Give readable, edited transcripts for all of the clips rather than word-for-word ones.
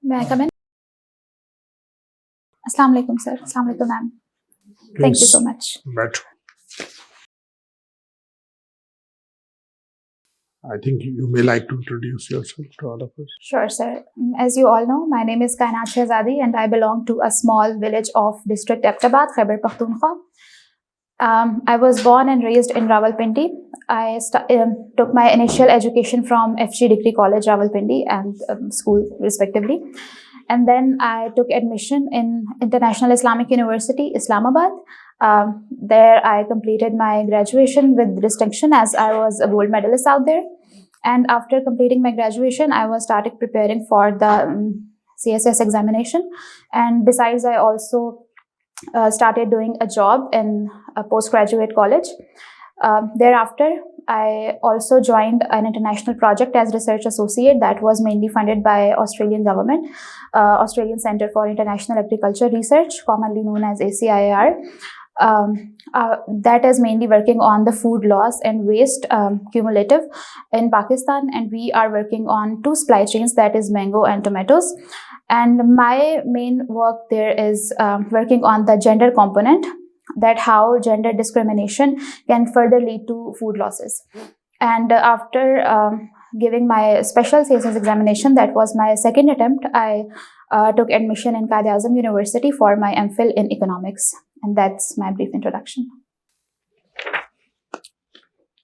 May I come in? Assalamu alaikum, sir. Assalamu alaikum, ma'am. Thank you so much. But I think you may like to introduce yourself to all of us. Sure, sir. As you all know, my name is Kainat Shehzadi and I belong to a small village of district Abbottabad, Khyber Pakhtunkhwa. I was born and raised in Rawalpindi. I took my initial education from FG Degree College, Rawalpindi, and school respectively. And then I took admission in International Islamic University, Islamabad. There I completed my graduation with distinction as I was a gold medalist out there. And after completing my graduation, I was started preparing for the CSS examination. And besides, I also started doing a job in a postgraduate college. Thereafter, I also joined an international project as research associate that was mainly funded by Australian government, Australian Centre for International Agriculture Research, commonly known as ACIAR. That is mainly working on the food loss and waste cumulative in Pakistan, and we are working on two supply chains, that is mango and tomatoes. And my main work there is working on the gender component, that how gender discrimination can further lead to food losses. And after giving my special CSS examination, that was my second attempt, I took admission in Quaid-e-Azam University for my MPhil in economics. And that's my brief introduction.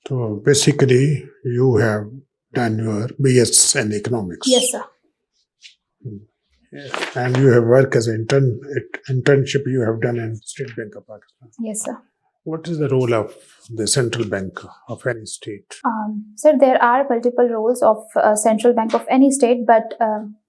So basically, you have done your BS in economics. Yes, sir. And you have worked as an internship you have done in State Bank of Pakistan. Yes, sir. What is the role of the central bank of any state? Sir, there are multiple roles of central bank of any state, but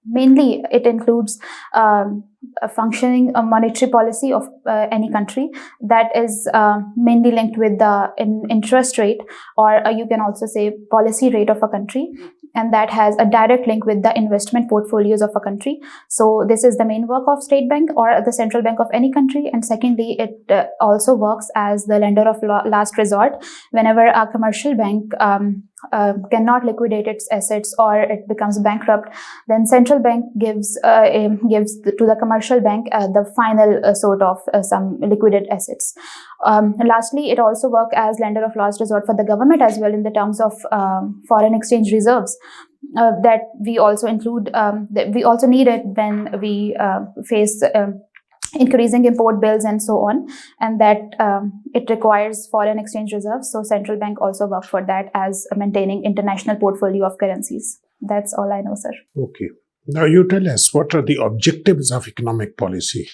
mainly it includes a functioning monetary policy of any country that is mainly linked with the interest rate, or you can also say policy rate of a country, and that has a direct link with the investment portfolios of a country. So this is the main work of state bank or the central bank of any country. And secondly, it also works as the lender of last resort. Whenever a commercial bank cannot liquidate its assets or it becomes bankrupt, then central bank gives to the commercial bank the final sort of some liquidate assets. Lastly, it also works as lender of last resort for the government as well in the terms of foreign exchange reserves that we also include. That we also need it when we face increasing import bills and so on, and that it requires foreign exchange reserves. So central bank also work for that as maintaining international portfolio of currencies. That's all I know, sir. Okay. Now you tell us, what are the objectives of economic policy?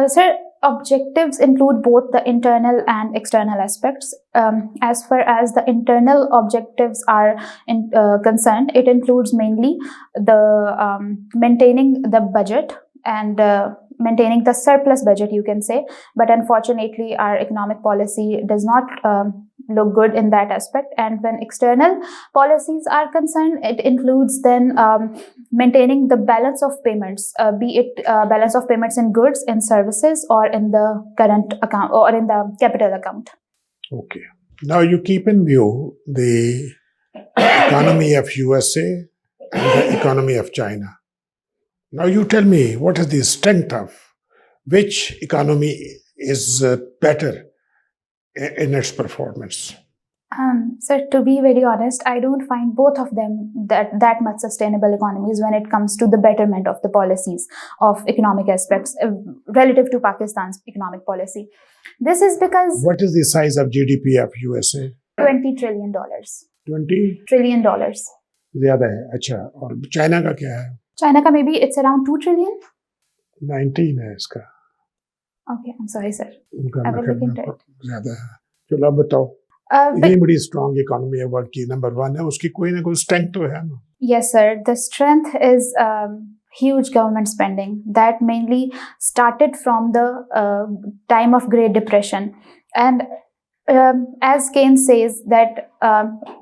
Sir, objectives include both the internal and external aspects. As far as the internal objectives are concerned, it includes mainly the maintaining the budget and maintaining the surplus budget, you can say. But unfortunately, our economic policy does not look good in that aspect. And when external policies are concerned, it includes then maintaining the balance of payments, be it balance of payments in goods, in services, or in the current account or in the capital account. Okay. Now you keep in view the economy of USA and the economy of China. Now you tell me, what is the strength of which economy is better in its performance? Sir, to be very honest, I don't find both of them that much sustainable economies when it comes to the betterment of the policies of economic aspects relative to Pakistan's economic policy. This is because... What is the size of GDP of USA? $20 trillion. 20 trillion. ज़्यादा है, अच्छा. और China का क्या है? China ka maybe it's around 2 trillion. 19 है इसका. Okay, I'm sorry, sir. उनका I will look into it. ज़्यादा है. चलो अब बताओ. इतनी बड़ी स्ट्रॉन्ग इकोनॉमी है, वर्ल्ड की नंबर 1 है, उसकी कोई ना कोई स्ट्रेंथ तो है ना? Yes, sir. The strength is huge government spending that mainly started from the time of Great Depression. And as Keynes says that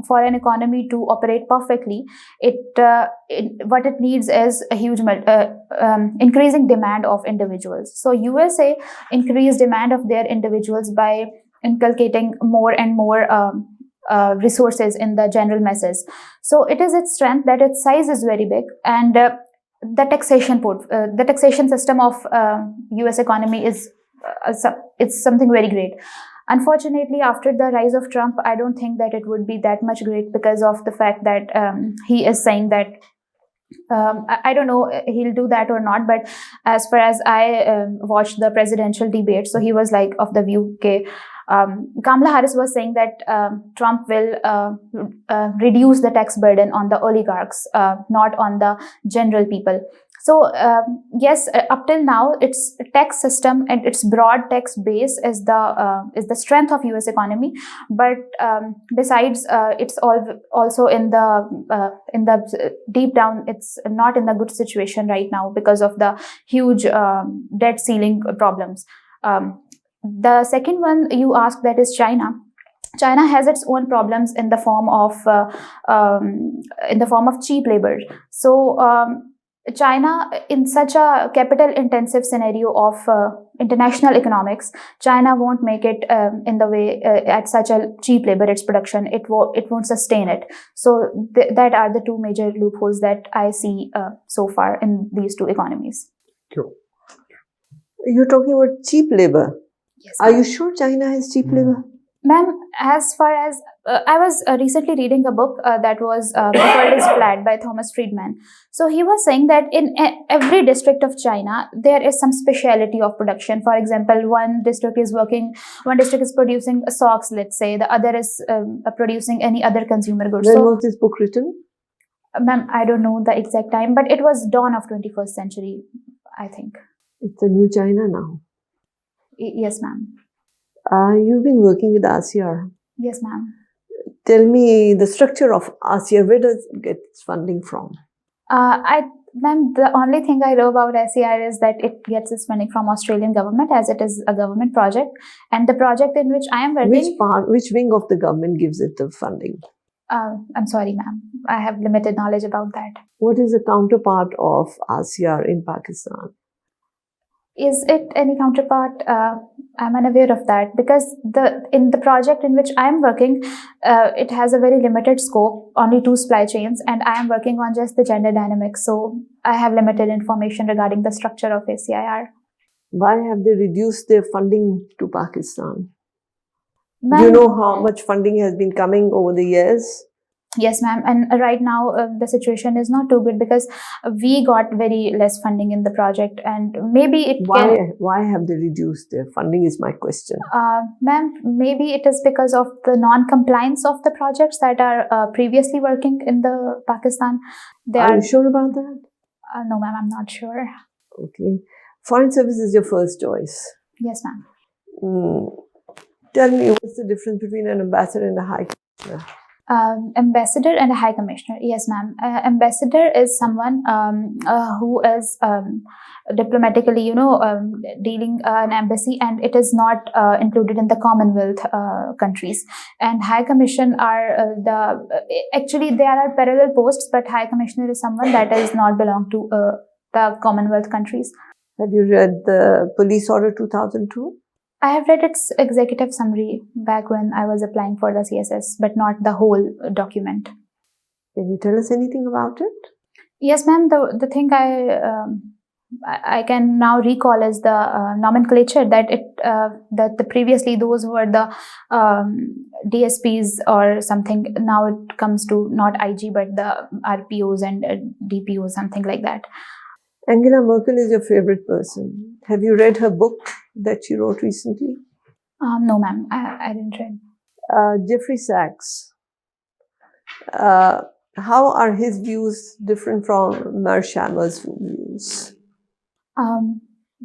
for an economy to operate perfectly, what it needs is a huge increasing demand of individuals. So USA increased demand of their individuals by inculcating more and more resources in the general masses. So it is its strength that its size is very big, and the taxation system of US economy is it's something very great. Unfortunately, after the rise of Trump, I don't think that it would be that much great, because of the fact that he is saying that I don't know he'll do that or not, but as far as I watched the presidential debate, so he was like of the view, okay, Kamala Harris was saying that Trump will reduce the tax burden on the oligarchs, not on the general people. So yes, up till now, its tax system and its broad tax base is the strength of U.S. economy. But besides, it's also in the deep down, it's not in the good situation right now because of the huge debt ceiling problems. The second one you asked, that is China. China has its own problems in the form of cheap labor. So China, in such a capital intensive scenario of international economics, China won't make it in the way at such a cheap labor, its production, it won't sustain it. So that are the two major loopholes that I see so far in these two economies. Cool. You're talking about cheap labor. Yes. Are you sure China has cheap labor? Ma'am, as far as I was recently reading a book that was The World is Flat by Thomas Friedman. So he was saying that in every district of China, there is some speciality of production. For example, one district is producing socks, let's say, the other is producing any other consumer goods. When was this book written? Ma'am, I don't know the exact time, but it was dawn of 21st century, I think. It's a new China now. Yes, ma'am. You've been working with ASEAN. Yes, ma'am. Tell me the structure of ASEAN. Where does it get its funding from? Ma'am, the only thing I know about SER is that it gets its funding from Australian government, as it is a government project. And the project in which I am working... Which wing of the government gives it the funding? I'm sorry, ma'am. I have limited knowledge about that. What is the counterpart of ASEAN in Pakistan? Is it any counterpart? I'm unaware of that, because in the project in which I'm working, it has a very limited scope, only 2 supply chains, and I am working on just the gender dynamics. So I have limited information regarding the structure of ACIR. Why have they reduced their funding to Pakistan? Do you know how much funding has been coming over the years? Yes, ma'am. And right now, the situation is not too good, because we got very less funding in the project, and maybe it Why have they reduced their funding is my question. Ma'am, maybe it is because of the non-compliance of the projects that are previously working in the Pakistan. Are you sure about that? No, ma'am, I'm not sure. Okay. Foreign service is your first choice. Yes, ma'am. Tell me, what's the difference between an ambassador and a high commissioner? Ambassador and a high commissioner. Yes, ma'am. Ambassador is someone who is diplomatically, dealing an embassy, and it is not included in the Commonwealth countries. And high commission are actually there are parallel posts, but high commissioner is someone that does not belong to the Commonwealth countries. Have you read the Police Order 2002? I have read its executive summary back when I was applying for the CSS, but not the whole document. Can you tell us anything about it? Yes, ma'am. The thing I can now recall is the nomenclature that previously those were the DSPs or something. Now it comes to not IG but the RPOs and DPOs, something like that. Angela Merkel is your favorite person. Have you read her book that she wrote recently? No, ma'am. I didn't read. Jeffrey Sachs. How are his views different from Mearsheimer's views?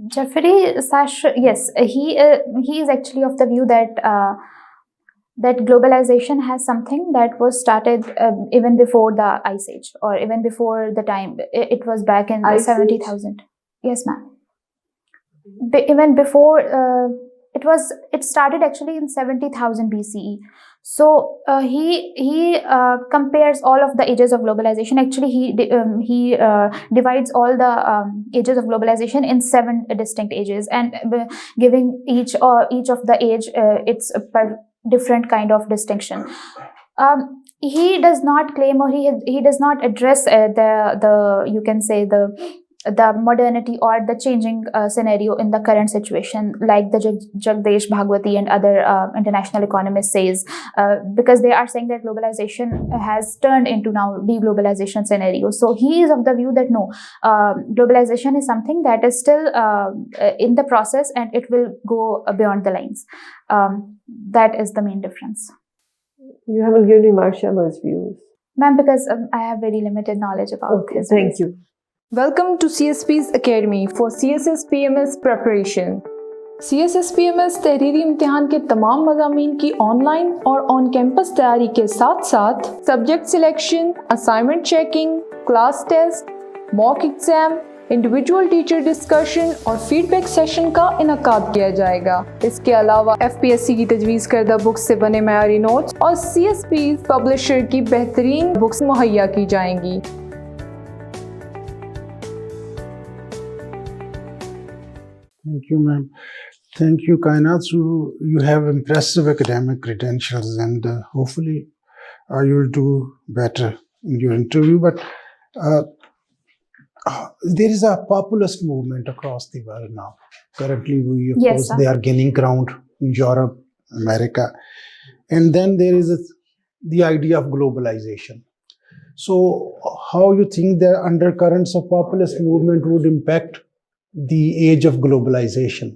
Jeffrey Sachs, yes, he is actually of the view that that globalization has something that was started even before the Ice Age, or even before the time. It was back in 70,000. Yes, ma'am. Even before it started actually in 70,000 BCE. So he compares all of the ages of globalization. Actually, he divides all the ages of globalization in 7 distinct ages, and giving each of the age its different kind of distinction. he does not claim, or he does not address the you can say the modernity or the changing scenario in the current situation, like the Jagdish Bhagwati and other international economists says, because they are saying that globalization has turned into now deglobalization scenario. So he is of the view that no, globalization is something that is still in the process and it will go beyond the lines. That is the main difference. You haven't given me Marshall's views. Ma'am, because I have very limited knowledge about his Thank views. you. Welcome to CSPs Academy for CSS-PMS preparation. CSS-PMS तहरीरी इम्तिहान के तमाम मज़ामीन की online और on campus तैयारी के साथ साथ subject selection, assignment checking, class test, mock exam, individual teacher discussion और फीडबैक सेशन का इनकाद किया जाएगा। इसके अलावा FPSC की तजवीज़ करदा बुक्स से बने मयारी नोट्स और CSPs पब्लिशर की बेहतरीन बुक्स मुहैया की जाएंगी। Thank you, ma'am. Thank you, Kainat. So you have impressive academic credentials, and hopefully you will do better in your interview. But there is a populist movement across the world now. Currently, of Yes, course, sir. they are gaining ground in Europe, America. And then there is the idea of globalization. So how you think the undercurrents of populist movement would impact the age of globalization?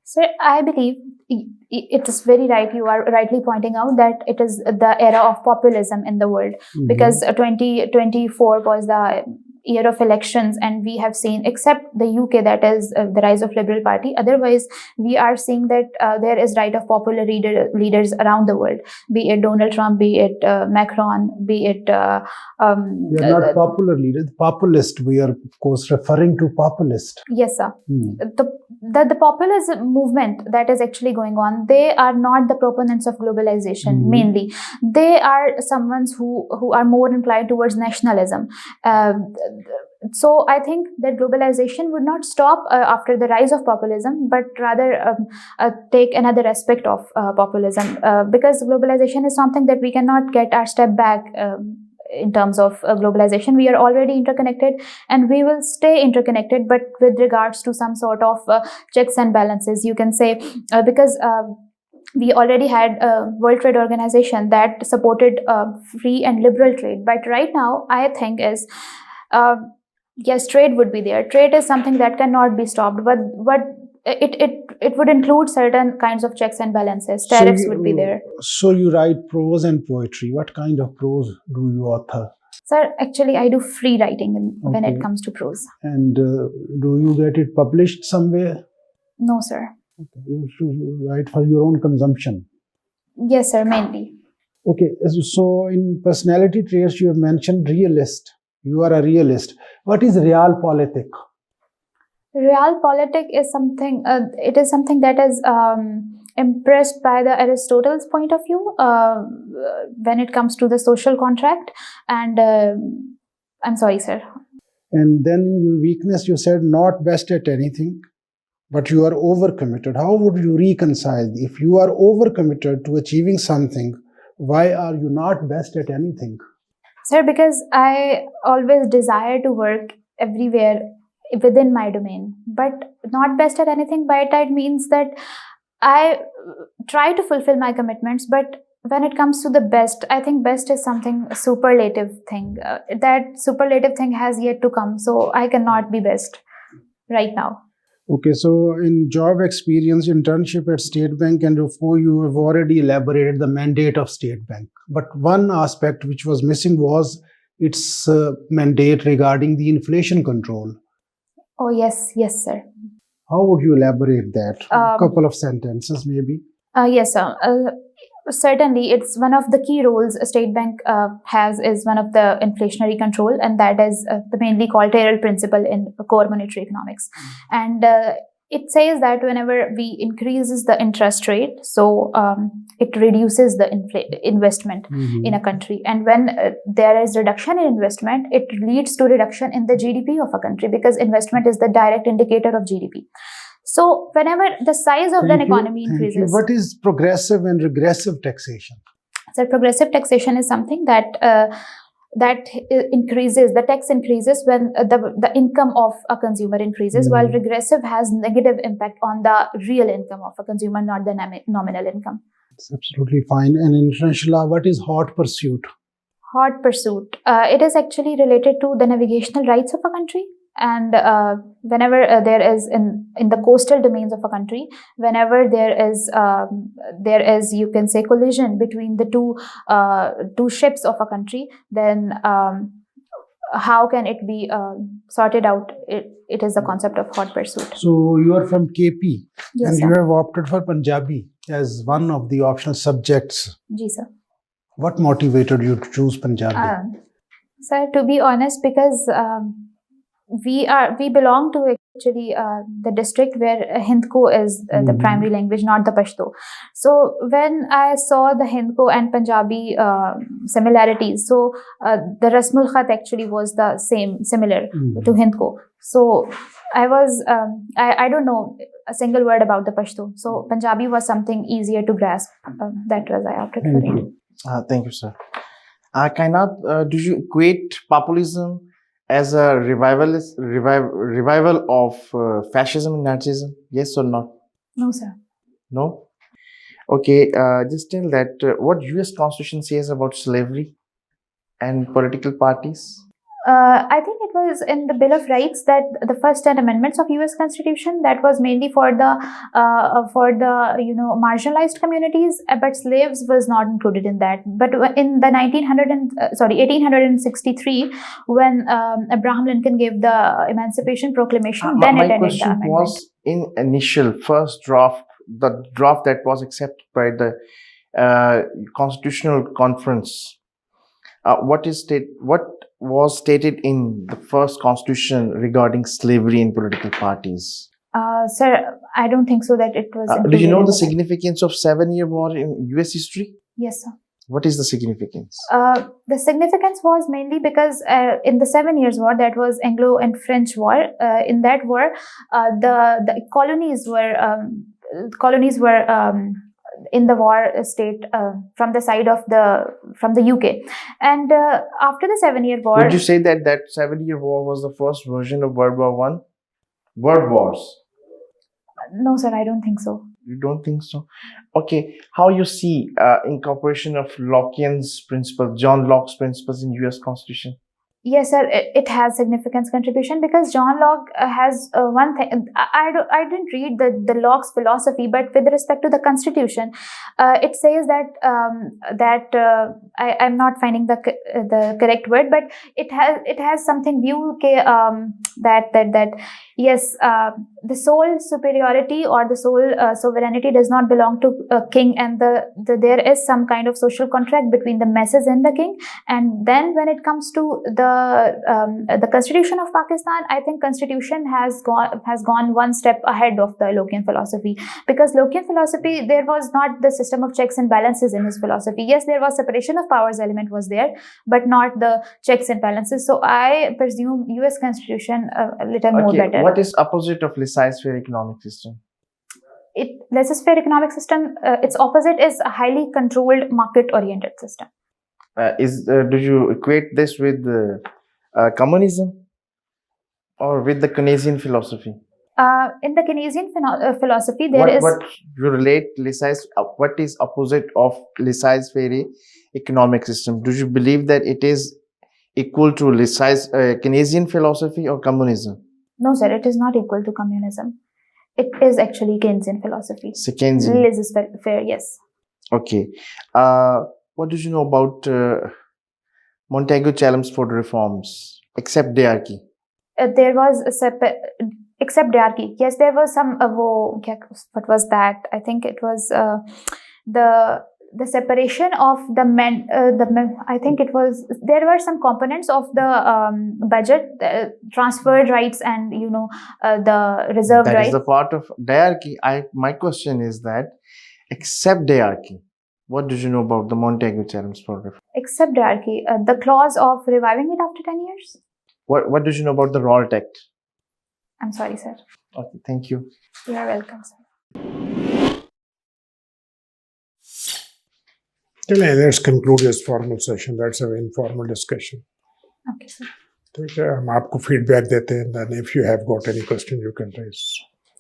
Sir, I believe it is very right. You are rightly pointing out that it is the era of populism in the world, because 2024 was the year of elections, and we have seen, except the UK, that is the rise of Liberal Party, otherwise we are seeing that there is rise of popular leaders around the world, be it Donald Trump, be it Macron, be it We are not popular leaders, populist. We are, of course, referring to populist. yes, sir. The populism movement that is actually going on, they are not the proponents of globalization. Mainly, they are someone who are more inclined towards nationalism. So I think that globalization would not stop after the rise of populism, but rather take another aspect of populism, because globalization is something that we cannot get our step back. In terms of globalization, we are already interconnected and we will stay interconnected, but with regards to some sort of checks and balances, you can say, because we already had a World Trade Organization that supported free and liberal trade. But right now, I think is, yes, trade would be there. Trade is something that cannot be stopped, but it would include certain kinds of checks and balances. Tariffs would be there. So you write prose and poetry. What kind of prose do you author? Sir, actually, I do free writing when it comes to prose. And do you get it published somewhere? No, sir. Okay. You should write for your own consumption. Yes, sir, mainly. Okay, so in personality traits, you have mentioned realist. You are a realist. What is realpolitik? Realpolitik is something. It is something that is impressed by the Aristotle's point of view when it comes to the social contract. And I'm sorry, sir. And then your weakness, you said not best at anything, but you are overcommitted. How would you reconcile? If you are overcommitted to achieving something, why are you not best at anything? Sir, because I always desire to work everywhere within my domain, but not best at anything. By that means that I try to fulfill my commitments, but when it comes to the best, I think best is something superlative thing. That superlative thing has yet to come, so I cannot be best right now. Okay, so in job experience, internship at State Bank and before, you have already elaborated the mandate of State Bank. But one aspect which was missing was its mandate regarding the inflation control. Oh, yes, sir. How would you elaborate that? A couple of sentences, maybe. Yes, sir. Certainly, it's one of the key roles a state bank has is one of the inflationary control, and that is mainly called Taylor principle in core monetary economics. And it says that whenever we increases the interest rate, so it reduces the investment in a country. And when there is reduction in investment, it leads to reduction in the GDP of a country, because investment is the direct indicator of GDP. So whenever the size of an economy increases. What is progressive and regressive taxation? So progressive taxation is something that increases, the tax increases when the income of a consumer increases, while regressive has negative impact on the real income of a consumer, not the nominal income. It's absolutely fine. And in international law, what is hot pursuit? Hot pursuit. It is actually related to the navigational rights of a country. And whenever there is in the coastal domains of a country, whenever there is you can say collision between the two ships of a country, then how can it be sorted out? It is the concept of hot pursuit. So you are from KP, Yes, and sir. you have opted for Punjabi as one of the optional subjects. Ji, sir. What motivated you to choose Punjabi? Sir, to be honest, because we belong to actually the district where Hindko is the primary language, not the Pashto. So when I saw the Hindko and Punjabi similarities, so the Rasmul Khat actually was the similar to Hindko. So I was I don't know a single word about the Pashto. So Punjabi was something easier to grasp. That was I opted for it. Thank you, sir. Kainat, do you equate populism as a revival of fascism and Nazism? Yes or not? No, sir. No? Okay, just tell that what US Constitution says about slavery and political parties. I think it was in the Bill of Rights that the first 10 amendments of U.S. Constitution that was mainly for the marginalized communities, but slaves was not included in that. But in the 1863, when Abraham Lincoln gave the Emancipation Proclamation, then it my ended the question amendment. was in initial first draft, the draft that was accepted by the Constitutional Conference. What was stated in the first constitution regarding slavery and political parties? Sir, I don't think so that it was. Do you know included the in significance of 7-year war in US history? Yes, sir. What is the significance? The significance was mainly because in the 7 Years' War, that was Anglo and French War. In that war, the colonies were in the war state from the side of from the UK, and after the 7-Year War. Would you say that 7-year war was the first version of World War One? World Wars? No, sir, I don't think so. You don't think so? Okay, how you see incorporation of Lockean's principles, John Locke's principles in US Constitution? Yes, sir, it has significant contribution because John Locke has one thing. I didn't read the Locke's philosophy, but with respect to the Constitution, it says that I'm not finding the correct word, but it has something view that yes, the sole superiority or the sole sovereignty does not belong to a king, and there is some kind of social contract between the masses and the king. And then when it comes to the Constitution of Pakistan, I think Constitution has gone one step ahead of the Lockean philosophy, because Lockean philosophy, there was not the system of checks and balances in his philosophy. Yes, there was separation of powers element was there, but not the checks and balances. So I presume US Constitution a little more better. What is opposite of laissez-faire economic system? Laissez-faire economic system, its opposite is a highly controlled market-oriented system. Do you equate this with communism or with the Keynesian philosophy? In the Keynesian philosophy, what you relate what is opposite of laissez-faire economic system? Do you believe that it is equal to Keynesian philosophy or communism? No, sir, it is not equal to communism. It is actually Keynesian philosophy. It's Keynesian. Laissez-faire, yes. Okay. What do you know about Montagu challenge for the reforms, except diarchy? There was except diarchy. Yes, there was some. What was that? I think it was the separation of the men. I think it was, there were some components of the budget, transferred rights, and the reserved rights. That is the part of diarchy. My question is that, except diarchy, what do you know about the Montagu challenge for reform? Except diarchy, the clause of reviving it after 10 years. What do you know about the Ralt Act? I'm sorry, sir. Okay, thank you. You are welcome, sir. چلیں let's conclude this formal session. That's a informal discussion. Okay, sir. ٹھیک ہے, ہم آپ کو feed back دیتے ہیں. Then if you have got any question you can raise.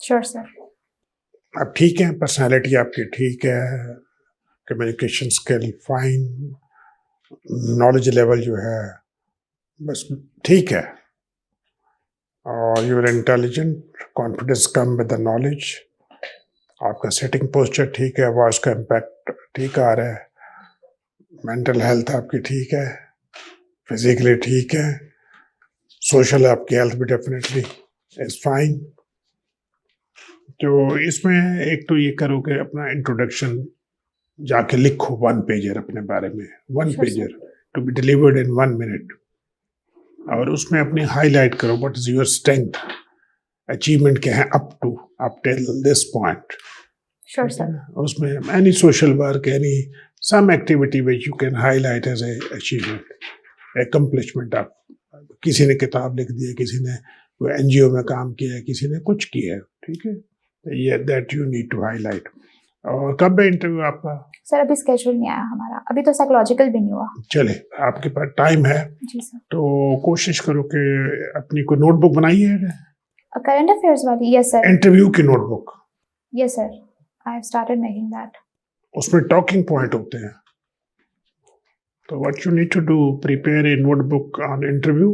Sure, sir. اب ٹھیک ہے, پرسنالٹی آپ کی ٹھیک ہے, communication skill fine, knowledge level جو ہے بس ٹھیک ہے, اور you are intelligent, confidence come with the knowledge, آپ کا سیٹنگ پوسچر ٹھیک ہے, وائس کا امپیکٹ ٹھیک آ رہا ہے, مینٹل ہیلتھ آپ کی ٹھیک ہے, فزیکلی ٹھیک ہے, سوشل آپ کی ہیلتھ بھی ڈیفینیٹلی از فائن. تو اس میں ایک تو یہ کرو کہ اپنا انٹروڈکشن جا کے لکھو 1 پیجر اپنے بارے میں, 1 Sure, pager to be delivered in 1 minute, اور اس میں اپنی ہائی لائٹ کرو what is your strength, achievement کیا ہے up to up till this point. Sure, sir. اس میں any social work, any some activity which you can highlight as a achievement, accomplishment. آپ کسی نے کتاب لکھ دی ہے, کسی نے کوئی این جی او میں کام کیا ہے, کسی نے کچھ کیا ہے, ٹھیک ہے, یہ that you need to highlight. اور کب ہے انٹرویو آپ کا؟ سر ابھی اسکیجول نہیں آیا ہمارا, ابھی تو سائیکولوجیکل بھی نہیں ہوا. چلے آپ کے پاس ٹائم ہے جی سر. تو کوشش کرو کہ اپنی کوئی نوٹ بک بنائی ہے, کرنٹ افیئرس والی. Yes sir. انٹرویو کی notebook. Yes sir, I have started making that. اس میں ٹاکنگ پوائنٹ ہوتے ہیں. تو what you need to do, prepare a notebook on interview.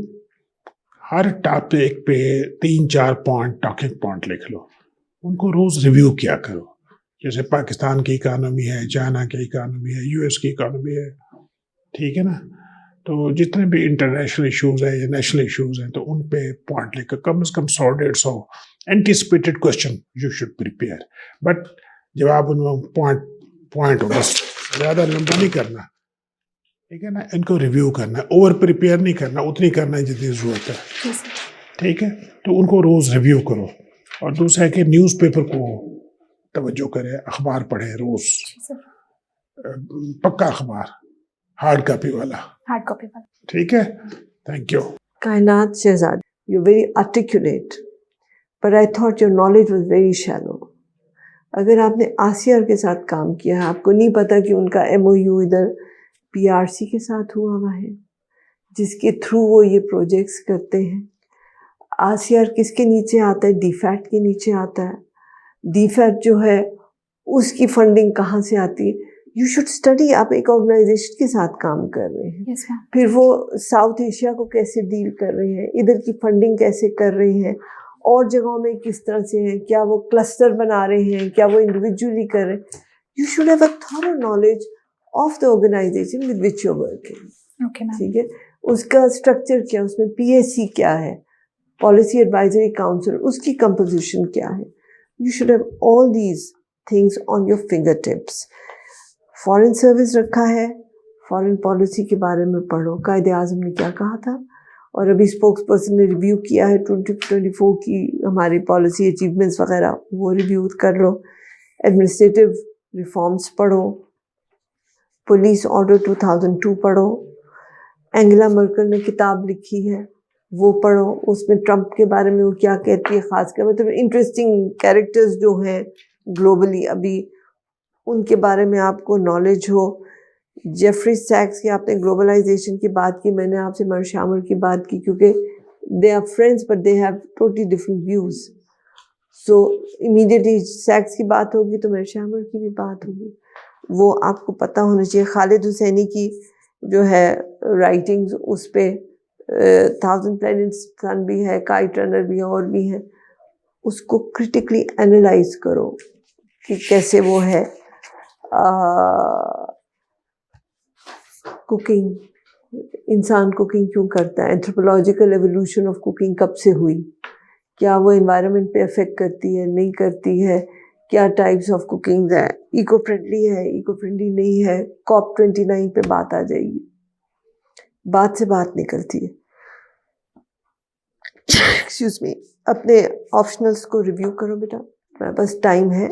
ہر ٹاپک پہ 3-4 پوائنٹ ٹاکنگ پوائنٹ لکھ لو, ان کو روز ریویو کیا کرو. جیسے پاکستان کی اکانومی ہے, چائنا کی اکانومی ہے, یو ایس کی اکانومی ہے, ٹھیک ہے نا. تو جتنے بھی انٹرنیشنل ایشوز ہیں یا نیشنل ایشوز ہیں تو ان پہ پوائنٹ لکھ کر کم از کم 100-150 anticipated question you should prepare. But جواب ان میں پوائنٹ ہو, بس زیادہ لمبا نہیں کرنا, ٹھیک ہے نا. ان کو ریویو کرنا ہے, اوور پریپیئر نہیں کرنا, اتنی کرنا ہے جتنی ضرورت ہے, ٹھیک ہے. تو ان کو روز ریویو کرو. اور دوسرا ہے کہ نیوز پیپر کو توجہ کرے, اخبار پڑھے روز, پکا اخبار, ہارڈ کاپی والا. ہارڈ کاپی والا. ٹھیک ہے, thank you. Kainat Shehzadi, you're very articulate, but I thought your knowledge was very shallow. اگر آپ نے آسیار کے ساتھ کام کیا ہے, آپ کو نہیں پتا کہ ان کا ایم او یو ادھر پی آر سی کے ساتھ ہوا ہے, جس کے تھرو وہ یہ پروجیکٹس کرتے ہیں. آسیار کس کے نیچے آتا ہے؟ ڈی فیٹ کے نیچے آتا ہے. ڈی فیٹ جو ہے اس کی فنڈنگ کہاں سے آتی ہے؟ You should study. آپ ایک آرگنائزیشن کے ساتھ کام کر رہے ہیں, یس میم. پھر وہ ساؤتھ ایشیا کو کیسے ڈیل کر رہے ہیں, ادھر کی فنڈنگ کیسے کر رہے ہیں, اور جگہوں میں کس طرح سے ہیں, کیا وہ کلسٹر بنا رہے ہیں, کیا وہ انڈیویجولی کر رہے ہیں. You should have a thorough knowledge of the organisation with which you working. Okay ma'am. ٹھیک ہے, اس کا اسٹرکچر کیا, اس میں پی ایس سی کیا ہے, پالیسی ایڈوائزری کاؤنسل, اس کی کمپوزیشن کیا ہے. You should have all these things on your finger tips. Foreign service رکھا ہے, فارن پالیسی کے بارے میں پڑھو, قائد اعظم نے کیا کہا تھا, اور ابھی اسپوکس پرسن نے ریویو کیا ہے 2024 کی ہماری پالیسی اچیومنٹس وغیرہ, وہ ریویو کر لو. ایڈمنسٹریٹو ریفارمس پڑھو, پولیس آرڈر 2002 پڑھو. اینگلا مرکل نے کتاب لکھی ہے, وہ پڑھو. اس میں ٹرمپ کے بارے میں وہ کیا کہتی ہے, خاص کر مطلب انٹرسٹنگ کیریکٹرز جو ہیں گلوبلی ابھی, ان کے بارے میں آپ کو نالج ہو. جیفری سیکس کی آپ نے گلوبلائزیشن کی بات کی, میں نے آپ سے مرشامر کی بات کی, کیونکہ they are friends but they have totally different views. So immediately sex کی بات ہوگی تو مرشامر کی بھی بات ہوگی, وہ آپ کو پتہ ہونا چاہیے. خالد حسینی کی جو ہے رائٹنگز, اس پہ 1000 پلینٹس سن بھی ہے, کائٹ رنر بھی ہے, اور بھی ہیں. اس کو کرٹیکلی اینالائز کرو کہ کیسے وہ ہے. کوکنگ, انسان کوکنگ کیوں کرتا ہے, اینتھروپولوجیکل ایولیوشن آف کوکنگ کب سے ہوئی, کیا وہ انوائرمنٹ پہ افیکٹ کرتی ہے, نہیں کرتی ہے, کیا ٹائپس آف کوکنگ ہے, ایکو فرینڈلی ہے, ایکو فرینڈلی نہیں ہے. COP29 پہ بات آ جائے گی, بات سے بات نکلتی ہے. Excuse me. اپنے آپشنلس کو ریویو کرو بیٹا, میرے پاس ٹائم ہے,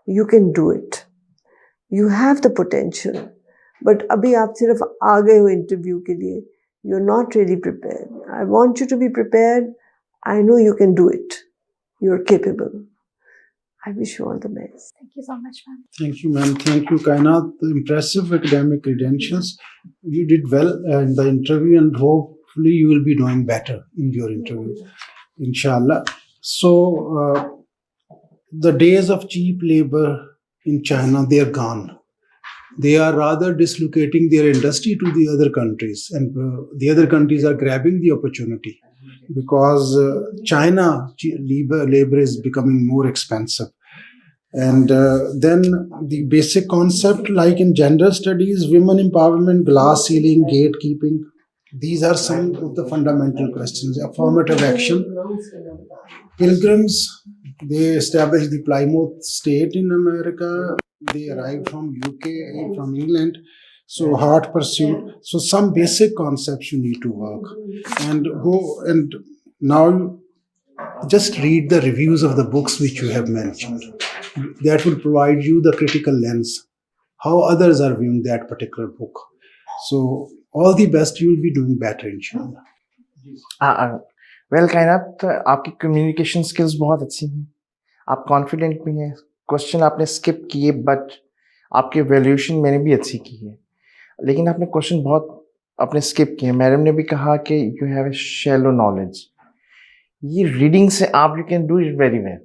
you can do it, you have the potential. But ابھی آپ صرف آ گئے ہو انٹرویو کے لیے, you are not really prepared. I want you to be prepared. I know you can do it, you are capable. I wish you all the best. Thank you so much, ma'am. Thank you, ma'am. Thank you, Kainat. Impressive academic credentials. You did well in the interview, and hopefully you will be doing better in your interview, inshallah. So, the days of cheap labor in China, they are gone. They are rather dislocating their industry to the other countries, and the other countries are grabbing the opportunity because China labor is becoming more expensive. And then the basic concept, like in gender studies, women empowerment, glass ceiling, gatekeeping, these are some of the fundamental questions. Affirmative action. Pilgrims, they established the Plymouth state in America. They arrived from UK, from England. So heart pursuit. So some basic concepts you need to work and go. And now just read the reviews of the books which you have mentioned. That will provide you the critical lens, how others are viewing that particular book. So all the best, you will be doing better, inshallah. Well कायनात, आपकी communication skills बहुत अच्छी हैं, आप confident भी हैं, question आपने skip किए बट आपकी वैल्यूएशन मैंने भी अच्छी की है, लेकिन आपने क्वेश्चन बहुत आपने स्किप किए. मैडम ने भी कहा कि you have a shallow knowledge. ये रीडिंग से आप you can do it very well.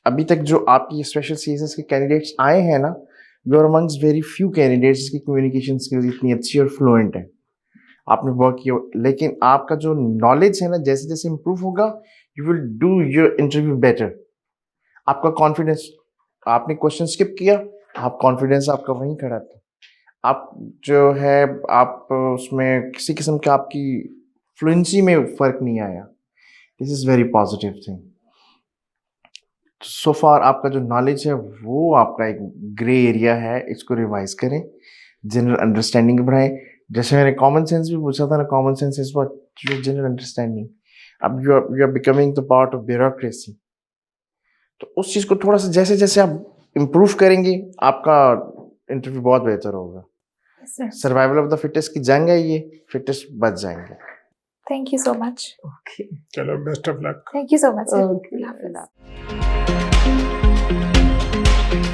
अभी तक जो आपकी स्पेशल सीएसएस के कैंडिडेट्स आए हैं ना, you are amongst very few candidates जिसकी कम्युनिकेशन स्किल्स इतनी अच्छी और फ्लुएंट है. आपने वर्क किया, लेकिन आपका जो नॉलेज है ना, जैसे जैसे इम्प्रूव होगा you will do your interview better. आपका कॉन्फिडेंस, आपने क्वेश्चन स्किप किया, आप कॉन्फिडेंस आपका वहीं खड़ा था. आप जो है आप उसमें किसी किस्म का आपकी फ्लुएंसी में फर्क नहीं आया. This is very positive thing. So far आपका जो नॉलेज है वो आपका एक ग्रे एरिया है, इसको रिवाइज करें, जनरल अंडरस्टैंडिंग बढ़ाएं. जैसे मैंने कॉमन सेंस भी पूछा था ना, common sense is what your general understanding. अब you are becoming the part of bureaucracy. तो उस चीज़ को थोड़ा सा जैसे जैसे आप इम्प्रूव करेंगे आपका इंटरव्यू बहुत बेहतर होगा. सर्वाइवल ऑफ द फिटेस्ट की जंग है ये, फिटेस्ट बच जाएंगे. Thank you so much. Okay. चलो, best of luck. Thank you so much, sir. Okay. Allah Hafiz.